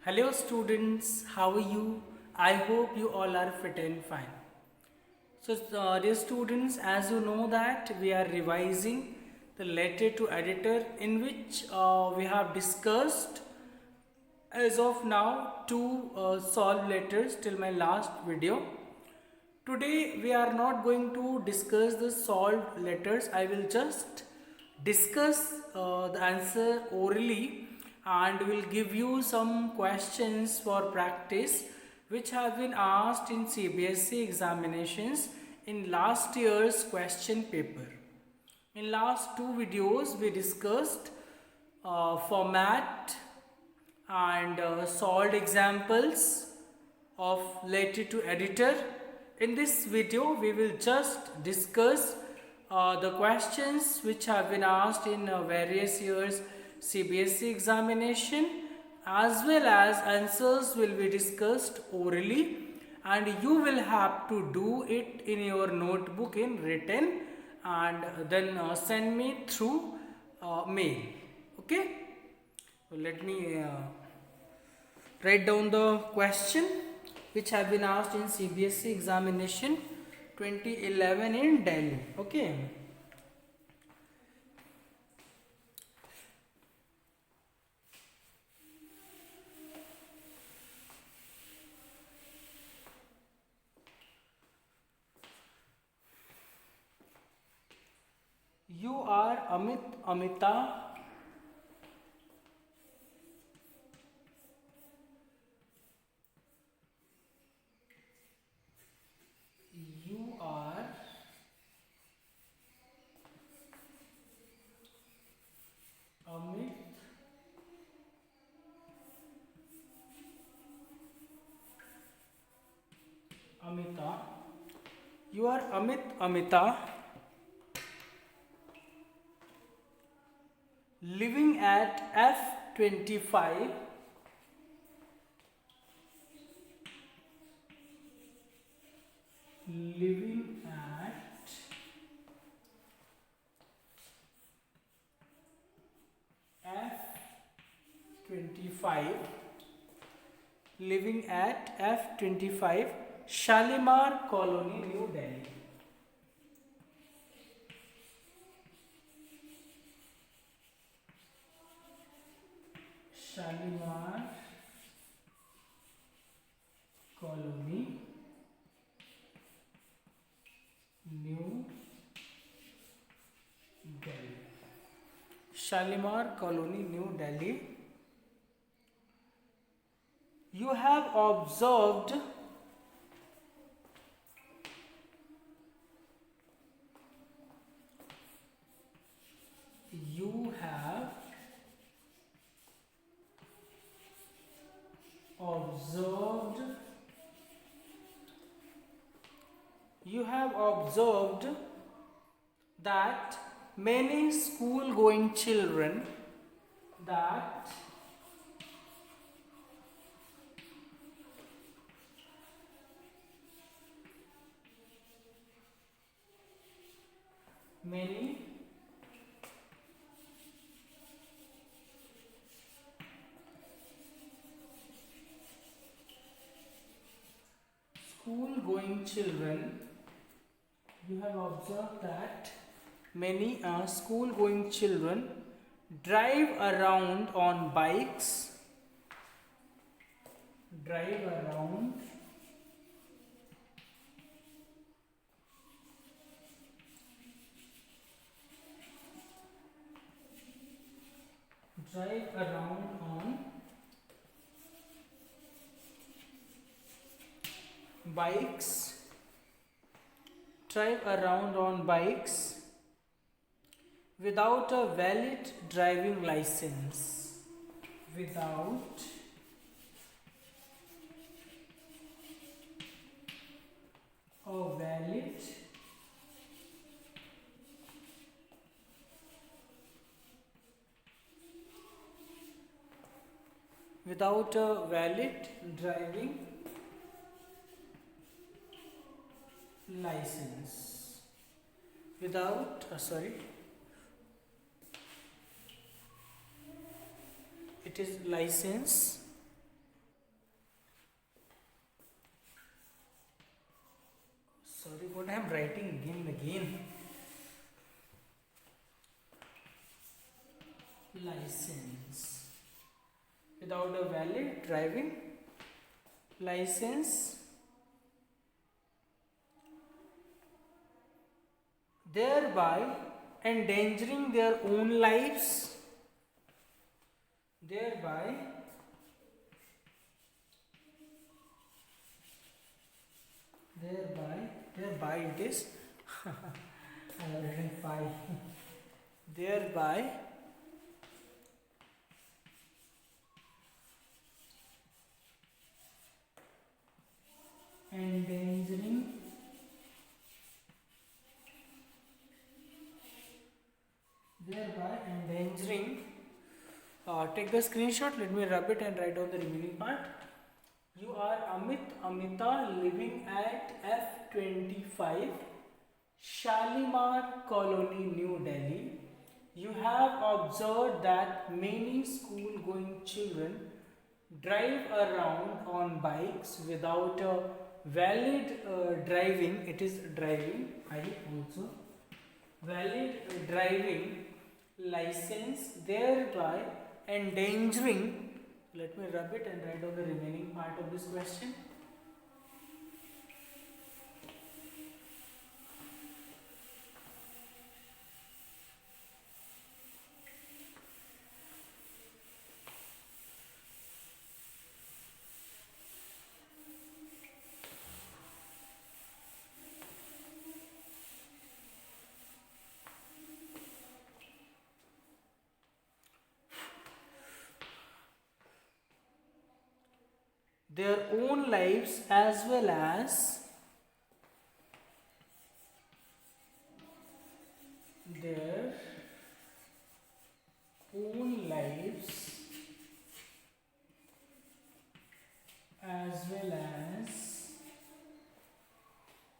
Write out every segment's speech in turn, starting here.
Hello students, how are you? I hope you all are fit and fine. So dear students, as you know that we are revising the letter to editor in which we have discussed as of now two solved letters till my last video. Today we are not going to discuss the solved letters. I will just discuss the answer orally and will give you some questions for practice which have been asked in CBSE examinations in last year's question paper. In last two videos we discussed format and solved examples of letter to editor. In this video we will just discuss the questions which have been asked in various years CBSE examination, as well as answers will be discussed orally, and you will have to do it in your notebook in written and then send me through mail. Okay, so let me write down the question which have been asked in CBSE examination 2011 in Delhi. Okay. You are Amita. You are Amit Amita. You are Amita living at F25 living at F25 living at F25 Shalimar Colony, New Delhi. Shalimar Colony, New Delhi. Shalimar Colony, New Delhi. You have observed you have observed you have observed that many school going children that many school going children you have observed that many school going children drive around on bikes drive around drive around on bikes drive around on bikes without a valid driving license without a valid driving license without it is license again. License. Without a valid driving license, thereby endangering their own lives, thereby it is I have written 5 thereby endangering take the screenshot, let me rub it and write down the remaining part. You are Amita living at F25 Shalimar Colony, New Delhi. You have observed that many school going children drive around on bikes without a valid driving, it is driving, I also, valid driving license, thereby endangering. Let me rub it and write down the remaining part of this question. Their own lives as well as their own lives as well as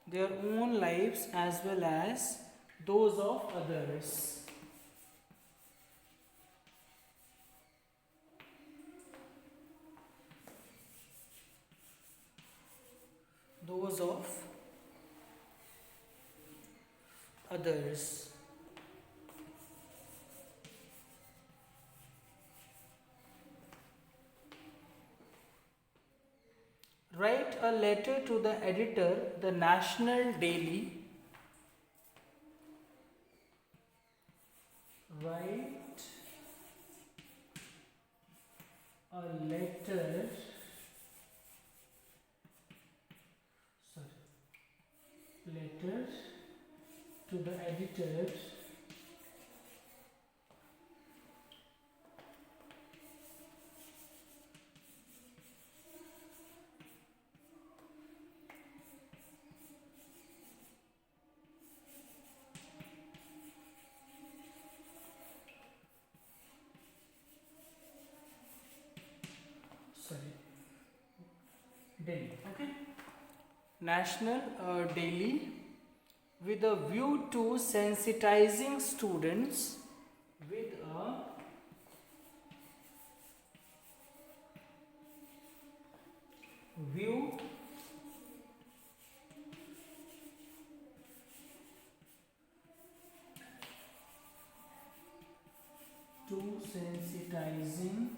their own lives as well as those of others. Those of others. Write a letter to the editor, the National Daily. Write a letter to the editor Delhi, okay, National Daily, with a view to sensitizing students with a view to sensitizing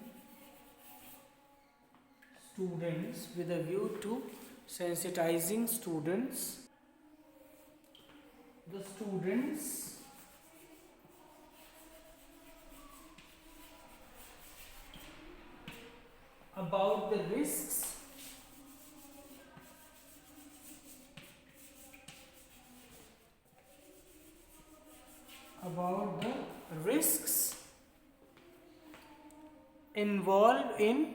students with a view to sensitizing students, the students about the risks involved in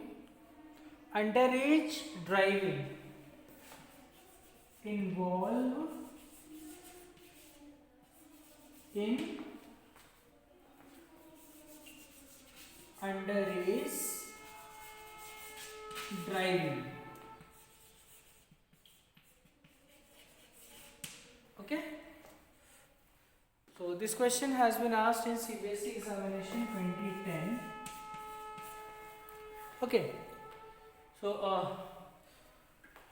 underage driving, involved in underage driving. Okay, so this question has been asked in CBSE examination 2010. Okay, so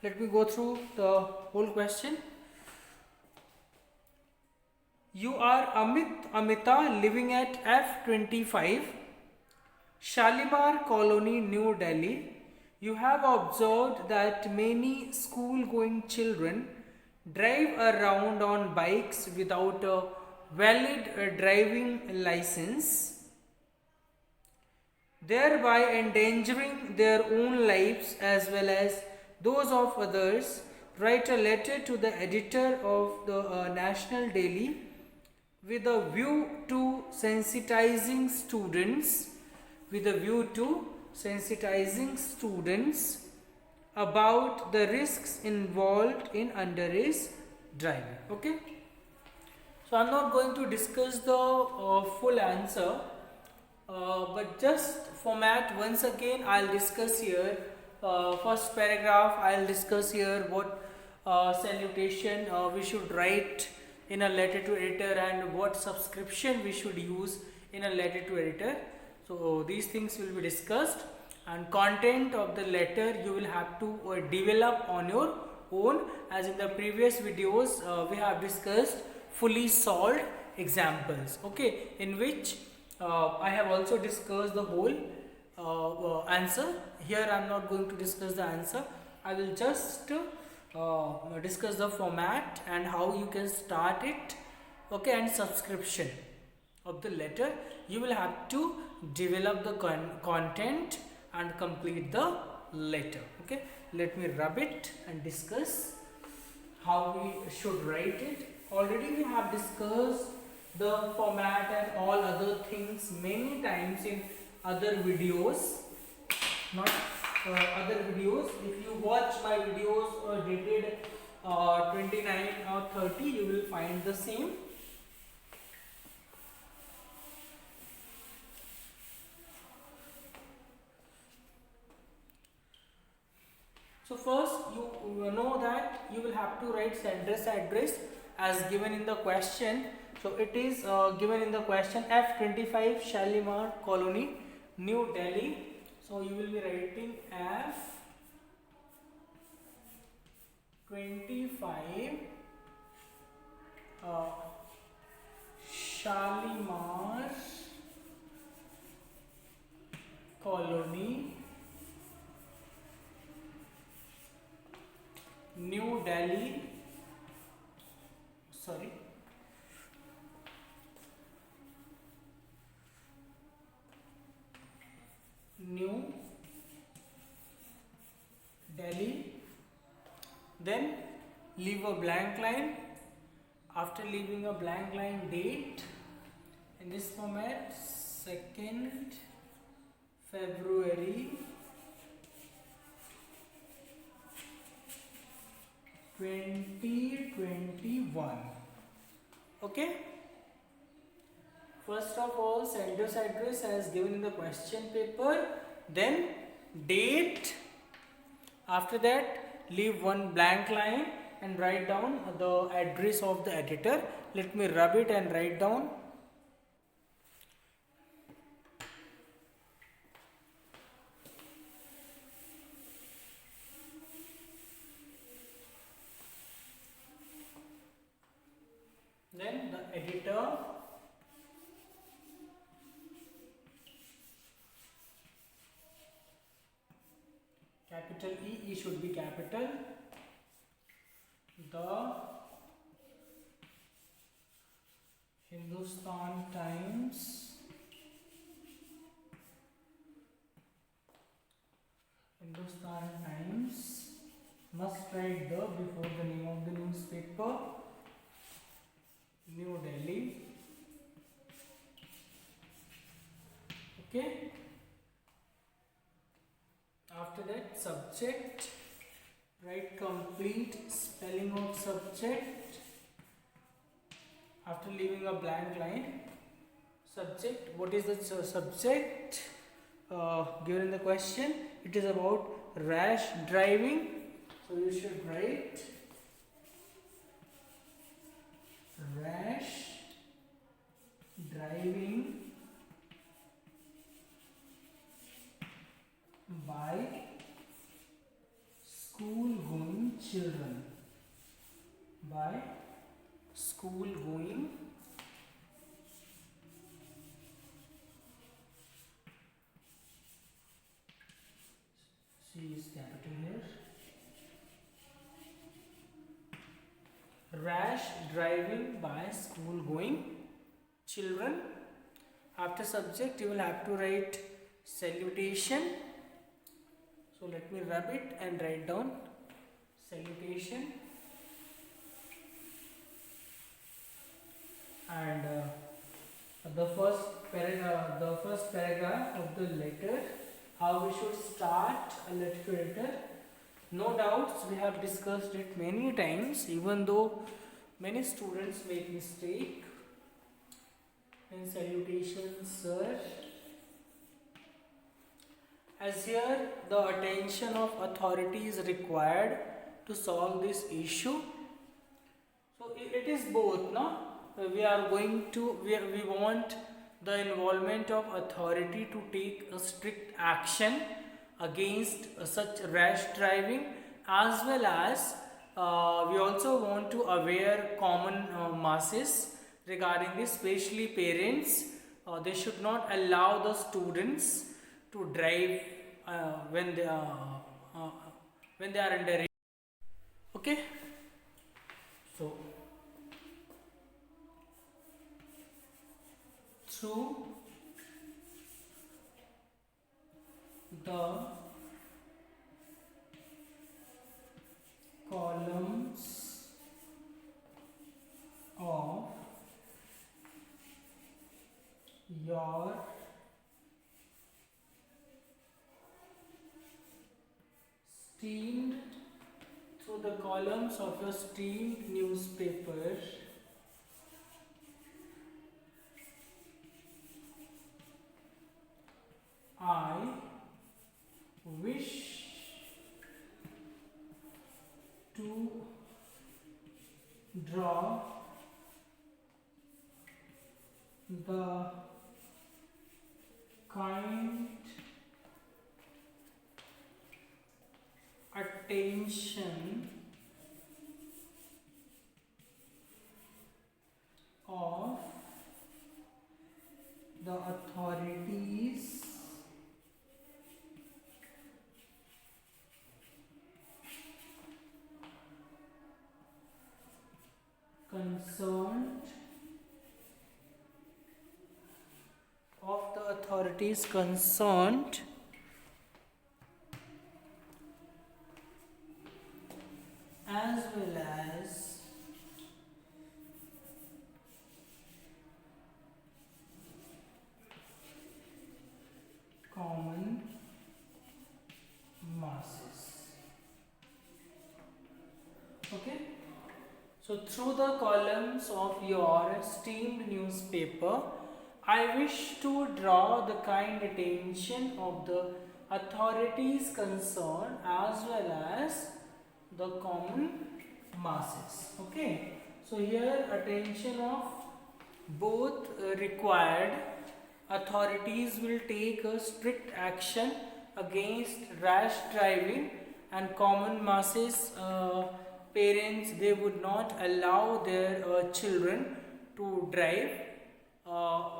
let me go through the whole question. You are Amita living at F25 Shalimar Colony, New Delhi. You have observed that many school going children drive around on bikes without a valid driving license, thereby endangering their own lives as well as those of others. Write a letter to the editor of the National Daily with a view to sensitizing students with a view to sensitizing students about the risks involved in underage driving. Okay, so I'm not going to discuss the full answer, but just format once again. I'll discuss here first paragraph. I'll discuss here what salutation we should write in a letter to editor and what subscription we should use in a letter to editor. So these things will be discussed, and content of the letter you will have to develop on your own, as in the previous videos we have discussed fully solved examples, okay, in which I have also discussed the whole answer. Here I am not going to discuss the answer. I will just discuss the format and how you can start it, okay, and subscription of the letter. You will have to develop the content and complete the letter. Okay, let me rub it and discuss how we should write it. Already we have discussed the format and all other things many times in other videos, not other videos. If you watch my videos dated 29 or 30, you will find the same. So first you know that you will have to write sender's address as given in the question. So it is given in the question F25 Shalimar Colony, New Delhi. So you will be writing F25 Shalimar Colony, New Delhi. Sorry. New Delhi. Then leave a blank line. After leaving a blank line, date in this format 2nd February 2021. Okay. First of all, sender's address as given in the question paper, then date. After that, leave one blank line and write down the address of the editor. Let me rub it and write down. Then the editor, capital E should be capital. The Hindustan Times, must write the before the name of the newspaper, New Delhi. Okay. After that, subject, write complete spelling of subject. After leaving a blank line, subject, what is the subject given in the question? It is about rash driving, so you should write rash driving by school going children, by school going capital here. Rash driving by school going children. After subject you will have to write salutation. So let me rub it and write down salutation. And the first paragraph of the letter, how we should start a letter to editor. No doubts, we have discussed it many times, even though many students make mistake. In salutation, sir. As here the attention of authority is required to solve this issue. So it is both, no? We want the involvement of authority to take a strict action against such rash driving, as well as we also want to aware common masses regarding this, especially parents. They should not allow the students to drive when they are underage. Okay, so through the columns of your steamed newspaper, I wish to draw the kind attention of the authorities concerned as well as common masses. Okay, so through the columns of your steamed newspaper, I wish to draw the kind attention of the authorities concerned as well as the common masses. Okay, so here attention of both required. Authorities will take a strict action against rash driving, and common masses, parents, they would not allow their children to drive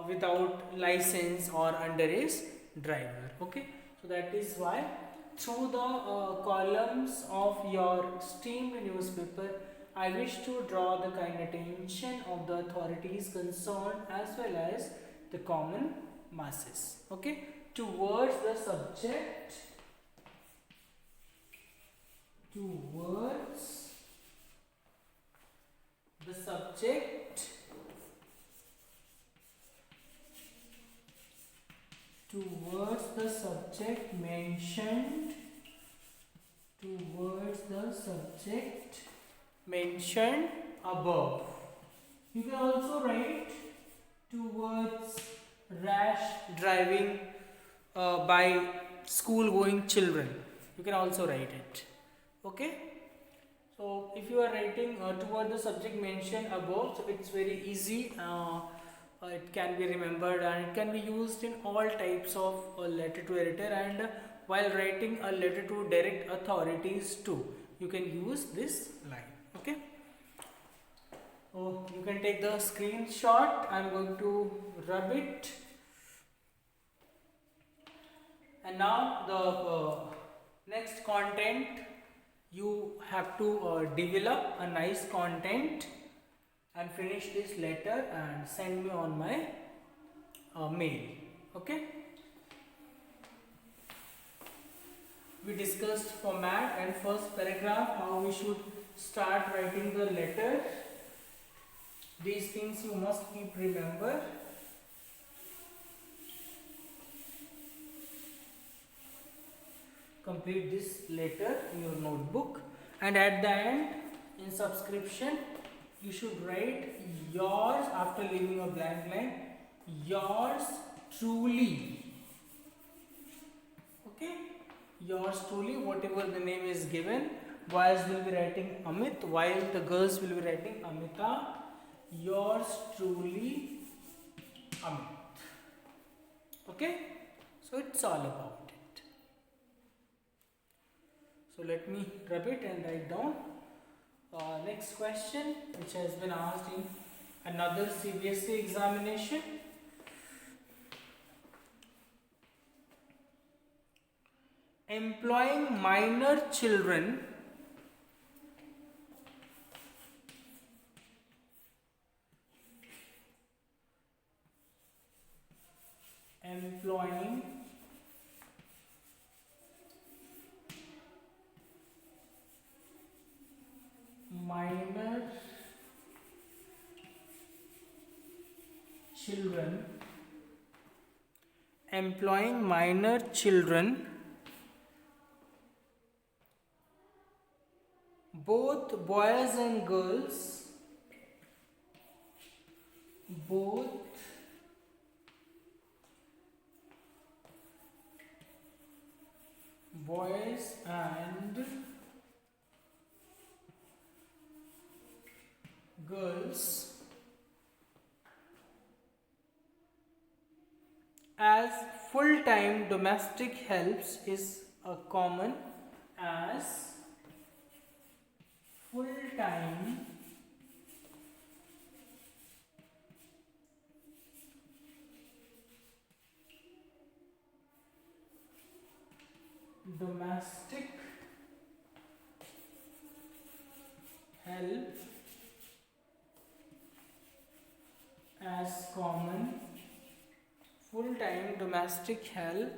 without license or underage driver. Okay, so that is why through the columns of your steamed newspaper, I wish to draw the kind attention of the authorities concerned as well as the common masses. Okay, towards the subject, towards the subject, towards the subject mentioned, towards the subject mentioned above. You can also write towards rash driving by school going children. You can also write it. Okay, so if you are writing toward the subject mentioned above, so it's very easy. It can be remembered and it can be used in all types of letter to editor, and while writing a letter to direct authorities too, you can use this line. Okay, oh, you can take the screenshot. I'm going to rub it, and now the Next, content. You have to develop a nice content and finish this letter and send me on my mail. Okay. We discussed format and first paragraph, how we should start writing the letter. These things you must keep remember. Complete this letter in your notebook, and at the end in subscription you should write yours, after leaving a blank line, yours truly. Okay, yours truly, whatever the name is given. Boys will be writing Amit, while the girls will be writing Amita. Yours truly, Amit. Okay, so it's all about it. So let me rub it and write down. Next question, which has been asked in another CBSE examination. Employing minor children minor children employing minor children, both boys and girls, both boys and girls, as full-time domestic helps is a common, as full-time domestic help as common, full-time domestic help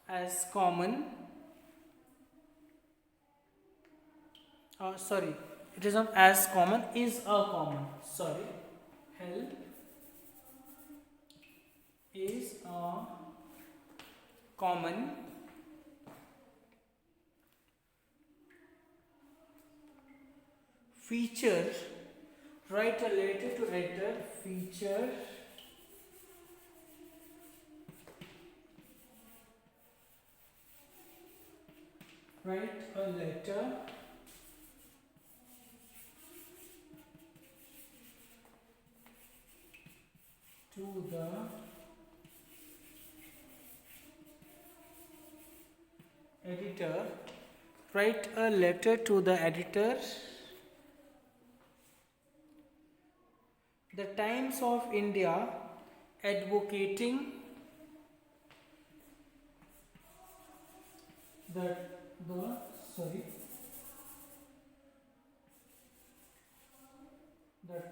as common. Sorry, it is not as common, is a common. Sorry, help is a common feature. Write a letter to editor. Feature write a letter to the editor. Write a letter to the editor. The Times of India advocating the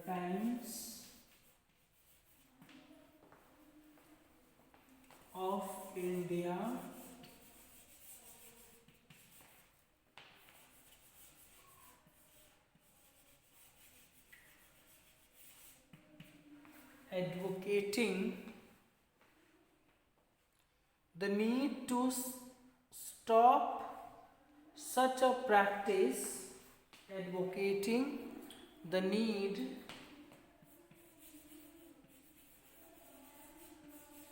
Times of India advocating the need to stop such a practice, advocating the need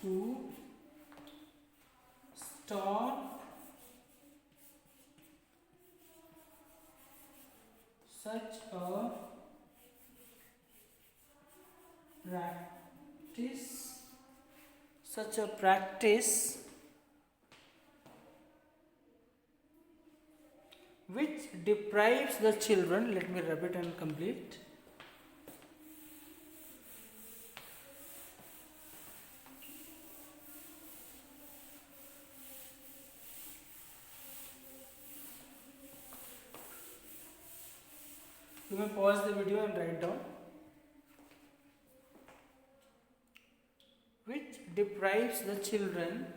to stop such a practice which deprives the children. Let me rub it and complete. may pause the video and write down. Which deprives the children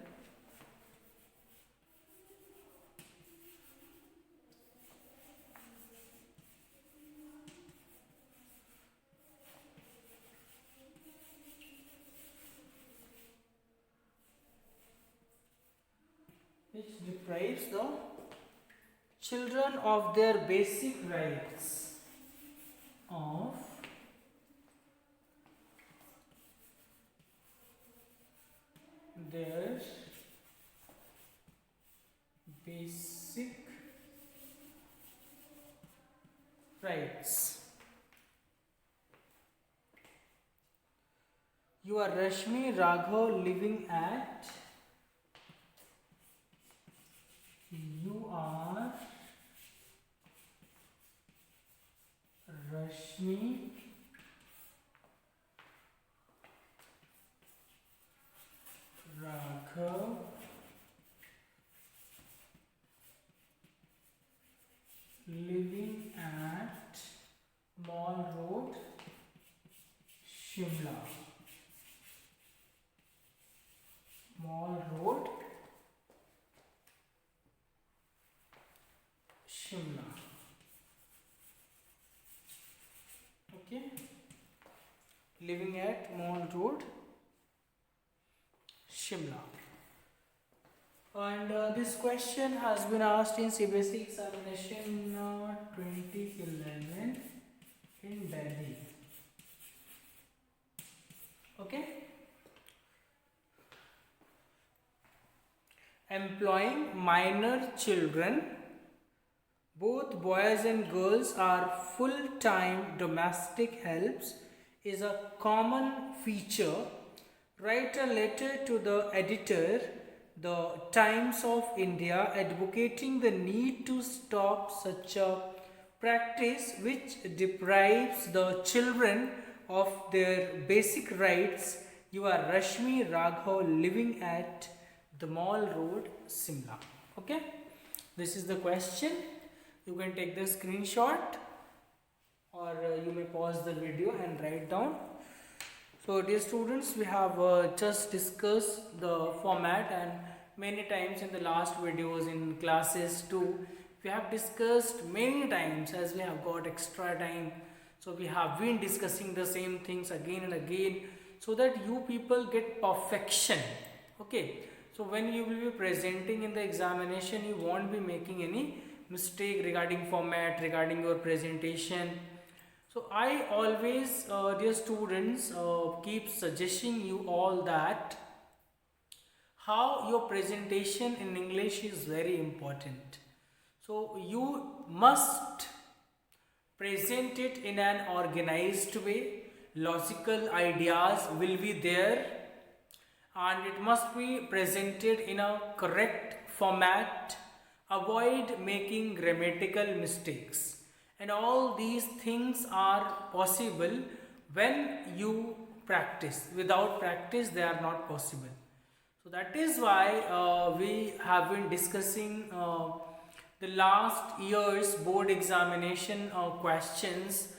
the children of their basic rights of their basic rights. You are Rashmi Raghav living at You are Rashmi Raghav living at Mall Road, Shimla. Mall Road, Shimla. Okay. Living at Mall Road, Shimla. And this question has been asked in CBSE examination 2011 in Delhi. Okay. Employing minor children, both boys and girls are full-time domestic helps, is a common feature. Write a letter to the editor, The Times of India, advocating the need to stop such a practice which deprives the children of their basic rights. You are Rashmi Raghav living at the Mall Road, Simla. Okay, this is the question. You can take the screenshot or you may pause the video and write down. So dear students, we have just discussed the format, and many times in the last videos in classes too, we have discussed many times as we have got extra time. So we have been discussing the same things again and again so that you people get perfection. Okay, so when you will be presenting in the examination, you won't be making any mistake regarding format, regarding your presentation. So I always, dear students, keep suggesting you all that how your presentation in English is very important. So you must present it in an organized way. Logical ideas will be there, and it must be presented in a correct format. Avoid making grammatical mistakes. And all these things are possible when you practice. Without practice, they are not possible. So that is why we have been discussing the last year's board examination questions.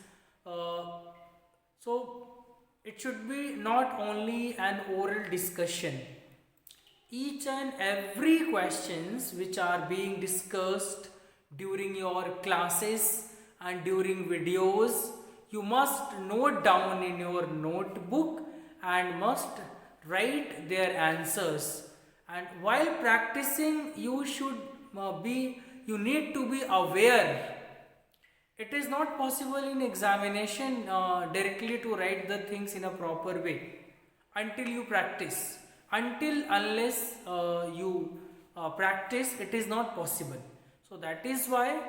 So it should be not only an oral discussion. Each and every questions which are being discussed during your classes and during videos, you must note down in your notebook and must write their answers. And while practicing, you need to be aware. It is not possible in examination directly to write the things in a proper way until you practice. Unless you practice, it is not possible. So that is why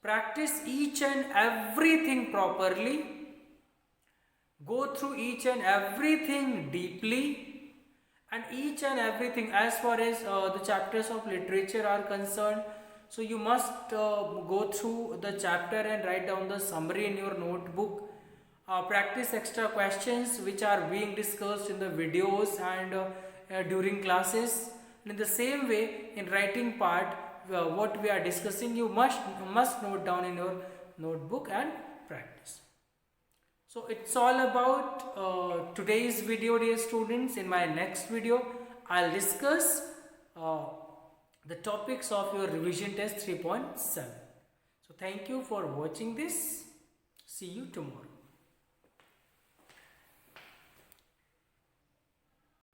practice each and everything properly, go through each and everything deeply, and each and everything as far as the chapters of literature are concerned. So you must go through the chapter and write down the summary in your notebook. Practice extra questions which are being discussed in the videos and during classes. And in the same way, in writing part, what we are discussing, you must note down in your notebook and practice. So it's all about today's video, dear students. In my next video, I'll discuss the topics of your revision test 3.7. So thank you for watching this. See you tomorrow.